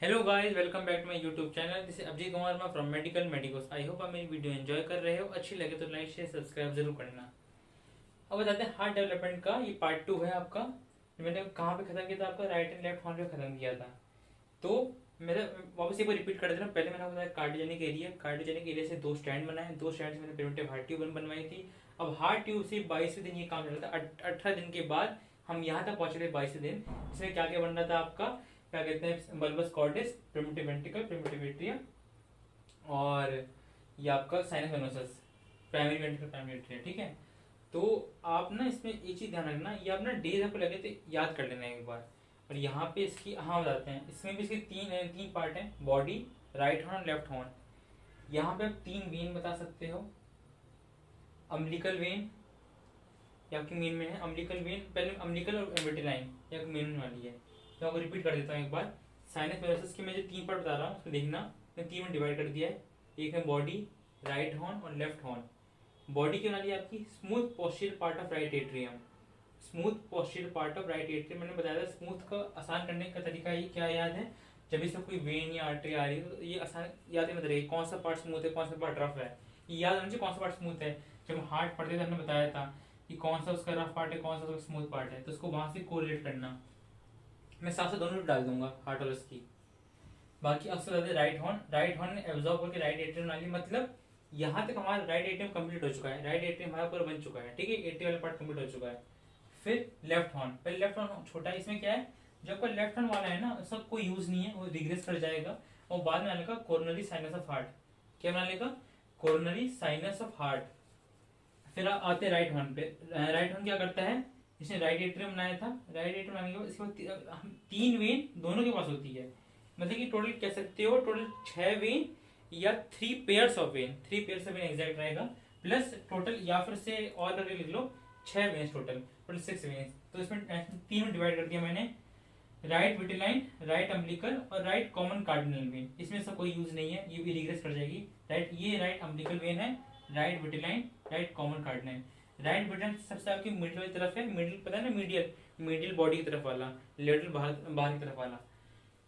Hello guys, welcome back to my YouTube channel. This is Abhijit Kumar from medical medicos. I hope आप मेरी video enjoy कर रहे हो। अच्छी लगे तो लाइक शेयर सब्सक्राइब जरूर करना। अब बताते हैं हार्ट डेवलपमेंट का। ये पार्ट 2 है आपका। मैंने कहाँ पे खत्म किया था? आपका राइट एंड लेफ्ट हॉर्न पे खत्म किया था। तो मेरा वापस एक बार रिपीट कर देता हूँ। पहले मैंने बताया कार्डियोजेनिक एरिया से दो स्टैंड बनाए। दो स्टैंड से मैंने प्रिवेंटिव हार्ट ट्यूब बनवाई थी। अब हार्ट ट्यूब से 22वें दिन ये काम चल रहा था। 18 दिन के बाद हम यहाँ तक पहुंचे थे। 22वें दिन इसमें क्या क्या बन रहा था आपका? क्या कहते हैं? Bulbus cordis, primitive ventricle, primitive atrium, और ये आपका sinus venosus, primary ventricle, primary atrium. ठीक है। तो आप ना इसमें एक चीज ध्यान रखना, ये आप ना डेज आपको लगे तो याद कर लेना एक बार। और यहाँ पे इसकी हाँ बताते हैं, इसमें भी इसके तीन पार्ट हैं। Body, right horn, left horn. यहाँ पे आप तीन वेन बता सकते हो। अम्बिलिकल वेन ये आपकी मेन में है। अम्बिलिकल वेन पहले, अम्बिलिकल और विटिलाइन ये आपकी मेन वाली है। तो आपको रिपीट कर देता हूँ एक बार। साइनस वेनोसस के मैं जो तीन पार्ट बता रहा हूँ उसको देखना। मैंने तीन में डिवाइड कर दिया है। एक है बॉडी, राइट हॉर्न और लेफ्ट हॉर्न। बॉडी की वाली आपकी smooth posterior part of right atrium. Smooth posterior part of right atrium मैंने बताया था। स्मूथ का आसान करने का तरीका ये क्या याद है? जब इसमें कोई वेन या आर्टरी आ रही है तो ये आसान याद ही मत रही कौन सा पार्ट स्मूथ है, कौन सा पार्ट रफ है। ये याद होना चाहिए कौन सा पार्ट स्मूथ है। जब हम हार्ट पढ़ते थे हमने बताया था कि कौन सा उसका रफ पार्ट है, कौन सा उसका स्मूथ पार्ट है, तो उसको वहां से कोरिलेट करना। मैं साथ साथ दोनों डाल दूंगा हार्ट और उसकी। बाकी अब से राइट हॉर्न ने एब्जॉर्ब करके राइट एट्रियम बना लिया। मतलब यहाँ तक हमारा राइट एट्रियम कंप्लीट हो चुका है। राइट एट्रियम हमारा पूरा बन चुका है। ठीक है, एट्रियल वाला पार्ट कंप्लीट हो चुका है। फिर लेफ्ट हॉर्न, पहले लेफ्ट हॉर्न छोटा है। इसमें क्या है, जो आपका लेफ्ट हॉर्न वाला है ना उसका कोई यूज नहीं है, वो रिग्रेस कर जाएगा। और बाद में आने का कोरोनरी साइनस ऑफ हार्ट। क्या बना लेगा? Coronary sinus of heart. फिर आते हैं राइट हॉर्न पे। राइट हॉर्न क्या करता है? इसने राइट एट्रियम बनाया था। राइट एट्रियम बनाने के बाद इसके बाद हम तीन वेन दोनों के पास होती है। मतलब कि टोटल कह सकते हो टोटल 6 वेन या 3 pairs of when. 3 pairs of when exact रहेगा। प्लस टोटल या फिर से और करके लिख लो 6 वेन टोटल, टोटल 6 वेन। तो इसमें तीन में डिवाइड कर दिया मैंने। राइट विटिलाइन, राइट अम्बिलिकल और राइट कॉमन कार्डिनल वेन। इसमें इसका कोई यूज नहीं है, ये भी रिग्रेस कर जाएगी। राइट, ये राइट अम्बिलिकल वेन है। Right vitelline, right common cardinal. Right vitelline सबसे आपकी मिडिल वाली तरफ है। मिडिल पता है ना, मीडियल, मिडिल बॉडी की तरफ वाला, लेटरल बाहर बाहर की तरफ वाला।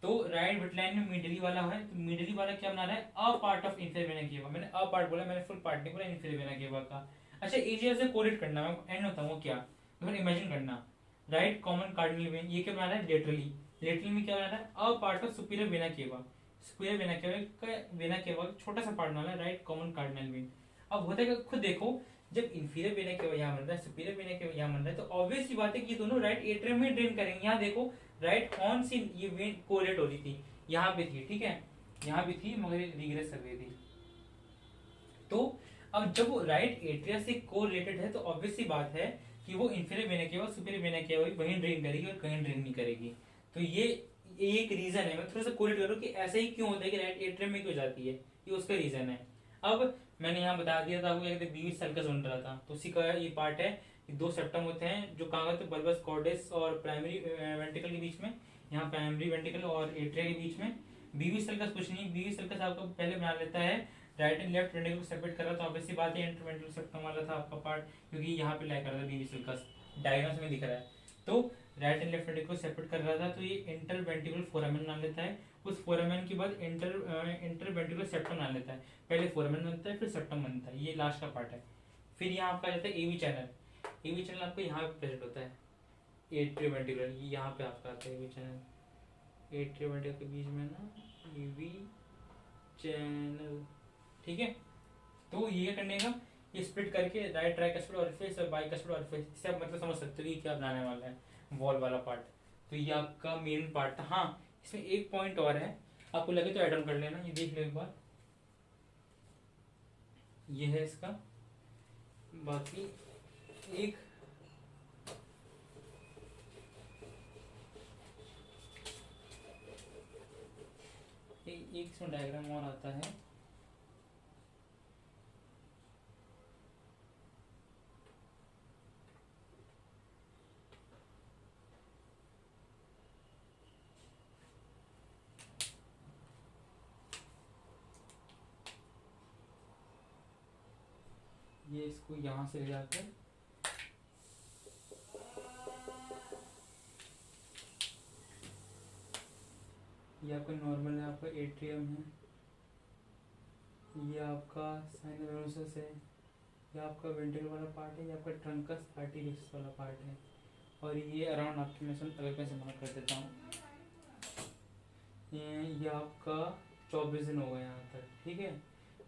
तो राइट विटलाइन में मिडली वाला है। तो मिडली वाला क्या बना रहा है? A part of inferior vena cava. मैंने अ पार्ट बोला, मैंने फुल पार्ट नहीं बोला इंफेरियर वेना केवा का। अच्छा, एरिया से कोरिलेट करना, मैं एंड होता हूँ क्या, तो मैंने इमेजिन करना। राइट कॉमन कार्डिनल वेन ये क्या बना रहा है? लेटरली। लेटरली में क्या बना रहा है? A part of superior vena cava. Superior vena cava का, वेना केवा छोटा सा पार्ट बना रहा है राइट कॉमन कार्डिनल वेन। अब होता है खुद देखो, जब इंफीरियर वेना केवा यहाँ बन रहा है, सुपीरियर वेना केवा यहाँ बन रहा है, तो ऑब्वियस सी बात है कि ये दोनों राइट एट्रियम में ड्रेन करेंगे। यहाँ देखो, राइट हॉर्न से ये वेन कोरिलेट हो रही थी, यहाँ पे थी। ठीक है, यहाँ भी थी मगर रिग्रेस कर रही थी। तो अब जब वो राइट एट्रिया से कोरिलेटेड है तो ऑब्वियस सी बात है कि वो inferior vena cava, superior vena cava वहीं ड्रेन करेगी और कहीं ड्रेन नहीं करेगी। तो ये एक रीजन है। मैं थोड़ा सा कोरिलेट करूँ कि ऐसा ही क्यों होता है कि राइट एट्रियम में क्यों जाती है, ये उसका रीजन है। अब मैंने यहाँ बता दिया था आपको, क्या कहते हैं, बीवी सर्कस बन रहा था, तो उसी का ये पार्ट है कि दो सेप्टम होते हैं जो कहाँ होते हैं? बल्बस कॉर्डेस और प्राइमरी वेंट्रिकल के बीच में। यहाँ प्राइमरी वेंट्रिकल और एट्रिया के बीच में। बीवी सर्कस कुछ नहीं, बीवी सर्कस आपको पहले बना लेता है राइट एंड लेफ्ट वेंट्रिकल को सेपरेट कर रहा था। ऑब्वियसली बात है इंटरवेंट्रिकल सेप्टम वाला था आपका पार्ट, क्योंकि यहाँ पे लाई कर रहा था बीवी सर्कस, डायग्राम्स में दिख रहा है। तो राइट एंड लेफ्ट वेंट्रिकल को सेपरेट कर रहा था, तो ये इंटरवेंट्रिकल फोरामेन बना लेता है। उस फोरामेन के बाद इंटरवेंट्रिकल सेप्टम बना लेता है। पहले फोरामेन बनता है, फिर सेप्टम बनता है, ये लास्ट का पार्ट है। फिर यहाँ आपका आ जाता है एवी चैनल। एवी चैनल आपको यहाँ पे प्रेजेंट होता है। एट्रियोवेंट्रिकुलर यहाँ पे आपका आता है एवी चैनल। एट्रियोवेंट्रिकल के बीच में ना एवी चैनल। ठीक है, तो ये करने का, ये स्प्लिट करके राइट ट्राइकस्पिड ऑरिफिस और बाइकस्पिड ऑरिफिस, इससे आप मतलब समझ सकते हो कि क्या बनाने वाला है वॉल वाला पार्ट। तो ये आपका मेन पार्ट था। हाँ, इसमें एक पॉइंट और है, आपको लगे तो एड ऑन कर लेना, ये देख लो एक बार। ये है इसका बाकी एक, एक इसमें डायग्राम और आता है। ये इसको यहाँ से ले जाकर ये आपका नॉर्मल है, आपका एट्रियम है, ये आपका साइनस वेनोसस है, ये आपका वेंट्रिकल वाला पार्ट है, ये आपका ट्रंकस आर्टरियोस वाला पार्ट है, और ये अराउंड आपके मैं अलग में से मार्क कर देता हूँ। ये आपका 24 दिन हो गए यहाँ तक, ठीक है।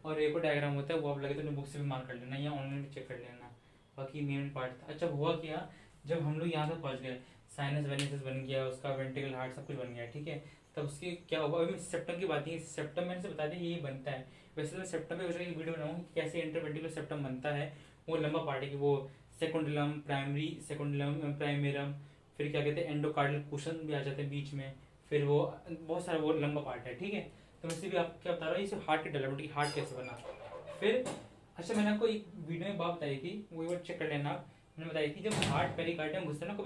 और एक और डायग्राम होता है, वो आप लगे तो अपने बुक से भी मार्क कर लेना या ऑनलाइन भी चेक कर लेना। बाकी मेन पार्ट था। अच्छा हुआ क्या, जब हम लोग यहाँ तक पहुँच गए, साइनस वेनिसस बन गया, उसका वेंट्रिकल हार्ट सब कुछ बन गया, ठीक है। तब उसकी क्या हुआ, अभी सेप्टम की बात है, सेप्टम मैंने से बता दें यही बनता है। वैसे तो सेप्टम पे एक वीडियो बनाऊँ कि कैसे इंटरवेंट्रिकुलर सेप्टम बनता है। वो लंबा पार्ट है कि वो सेकुंडलम, प्राइमरी सेकुंडलम, प्राइमेरम, फिर क्या कहते हैं एंडोकार्डियल कुशन भी आ जाते हैं बीच में, फिर वो बहुत सारा वो लंबा पार्ट है, ठीक है। तो मैं भी आप क्या बता रहा हूँ, इसे हार्ट की डेवलपमेंट, हार्ट कैसे बना। फिर अच्छा मैंने आपको एक वीडियो में बात बताई थी, वो एक चेक कर लेना आप। मैंने बताई थी जब हार्ट पेरिकार्डियम घुसता है ना,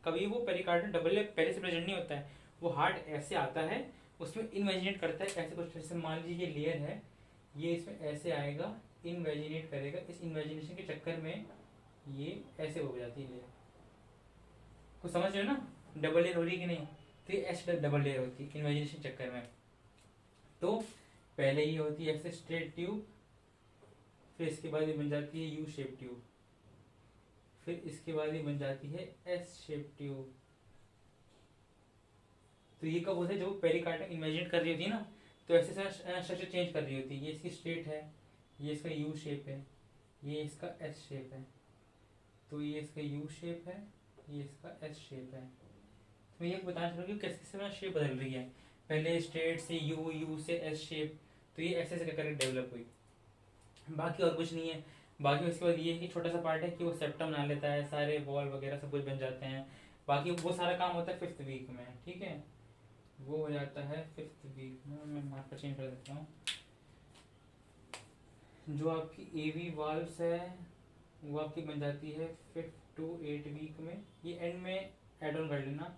कभी वो पेरिकार्डियम डबल पहले से प्रेजेंट नहीं होता है, वो हार्ट ऐसे आता है, उसमें इनवेजिनेट करता है ऐसे कुछ। जैसे मान लीजिए ये लेयर है, ये इसमें ऐसे आएगा, इनवेजिनेट करेगा, इस इन्वेजिनेशन के चक्कर में ये ऐसे हो जाती है लेयर। कुछ समझ रहे हो ना, डबल लेयर हो रही है कि नहीं। तो ये ऐसे डबल लेयर होती है इन्वेजिनेशन चक्कर में। तो पहले ये होती है ऐसे स्ट्रेट ट्यूब, फिर इसके बाद ये बन जाती है यू शेप ट्यूब, फिर इसके बाद ये बन जाती है एस शेप ट्यूब। तो ये कब होता है, जब पेरिकार्डियम इमेजिन कर रही होती है ना, तो ऐसे स्ट्रक्चर चेंज कर रही होती है। ये इसकी स्ट्रेट है, ये इसका यू शेप है, ये इसका एस शेप है, तो ये इसका यू शेप है, ये इसका एस शेप है। तो मैं ये बताना चाह रहा हूँ कैसे कैसे शेप बदल रही है, पहले स्ट्रेट से यू, यू से एस शेप, तो ये ऐसे ऐसे करके डेवलप हुई। बाकी और कुछ नहीं है। बाकी उसके बाद ये है कि छोटा सा पार्ट है कि वो सेप्टम बना लेता है, सारे वॉल वगैरह सब कुछ बन जाते हैं। बाकी वो सारा काम होता है 5th वीक में, ठीक है। वो हो जाता है 5th वीक में। मैं मार्कर चेंज कर देता हूँ। जो आपकी एवी वाल्व्स है वो आपकी बन जाती है 5 to 8 वीक में, ये एंड में एड ऑन कर लेना।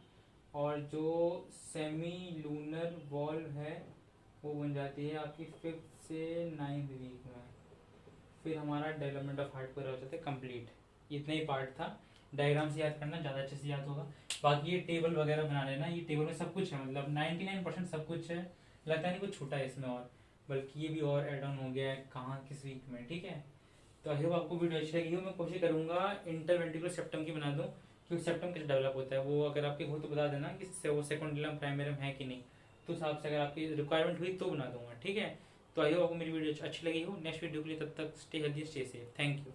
और जो सेमी लूनर वॉल्व है वो बन जाती है आपकी 5th से 9th वीक में। फिर हमारा डेवलपमेंट ऑफ हार्ट पूरा हो जाता है कंप्लीट। इतना ही पार्ट था। डायग्राम से याद करना, ज़्यादा अच्छे से याद होगा। बाकी ये टेबल वगैरह बना लेना, ये टेबल में सब कुछ है, मतलब 99% सब कुछ है। लगता नहीं कुछ छूटा है इसमें, और बल्कि ये भी और एड ऑन हो गया है कहाँ किस वीक में, ठीक है। तो आई होप आपको वीडियो अच्छी लगी हो। मैं कोशिश करूँगा इंटरवेंट्रिकुलर सेप्टम की बना दूँ, क्योंकि सेप्टम कैसे डेवलप होता है वो अगर आपके हो तो बता देना कि वो सेकेंडलम प्राइमरम है कि नहीं। तो उस हिसाब से अगर आपकी रिक्वायरमेंट हुई तो बना दूंगा, ठीक है। तो आई होप आपको मेरी वीडियो अच्छी लगी हो। नेक्स्ट वीडियो के लिए तब तक stay healthy, stay safe. Thank you.